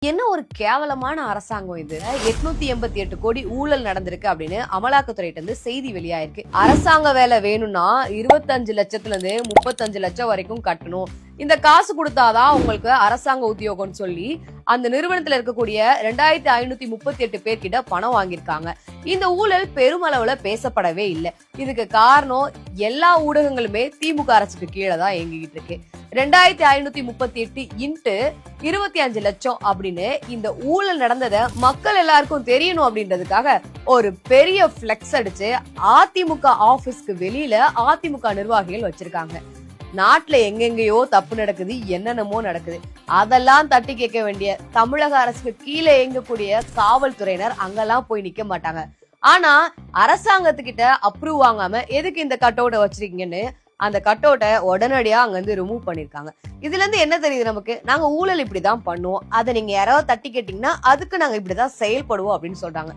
என்ன ஒரு கேவலமான அரசாங்கம் இது. 888 கோடி ஊழல் நடந்திருக்கு அப்படின்னு அமலாக்கத்துறையிட்ட இருந்து செய்தி வெளியாயிருக்கு. அரசாங்க வேலை வேணும்னா 25 லட்சத்துல இருந்து 35 லட்சம் வரைக்கும் கட்டணும். இந்த காசு கொடுத்தாதான் உங்களுக்கு அரசாங்க உத்தியோகம்னு சொல்லி அந்த நிறுவனத்துல இருக்கக்கூடிய 2538 பேர்கிட்ட பணம் வாங்கியிருக்காங்க. இந்த ஊழல் பெருமளவுல பேசப்படவே இல்லை. இதுக்கு காரணம் எல்லா ஊடகங்களுமே திமுக அரசுக்கு கீழே தான் இயங்கிட்டு இருக்கு. 2538 இன்ட்டு 25 லட்சம் அப்படின்னு இந்த ஊழல் நடந்ததை மக்கள் எல்லாருக்கும் தெரியணும் அப்படின்றதுக்காக ஒரு பெரிய பிளெக்ஸ் அடிச்சு அதிமுக ஆபீஸ்க்கு வெளியில அதிமுக நிர்வாகிகள் வச்சிருக்காங்க. நாட்டுல எங்கெங்கயோ தப்பு நடக்குது, என்னென்னமோ நடக்குது. அதெல்லாம் தட்டி கேட்க வேண்டிய தமிழக அரசுக்கு கீழே இயங்கக்கூடிய காவல்துறையினர் அங்கெல்லாம் போய் நிக்க மாட்டாங்க. ஆனா அரசாங்கத்துக்கிட்ட அப்ரூவ் வாங்காம எதுக்கு இந்த கட் அவுட்டை வச்சிருக்கீங்கன்னு அந்த கட் அவுட்டை உடனடியா அங்க இருந்து ரிமூவ் பண்ணிருக்காங்க. இதுல இருந்து என்ன தெரியுது நமக்கு? நாங்க ஊழல் இப்படிதான் பண்ணுவோம், அதை நீங்க யாராவது தட்டி கேட்டீங்கன்னா அதுக்கு நாங்க இப்படிதான் செயல்படுவோம் அப்படின்னு சொல்றாங்க.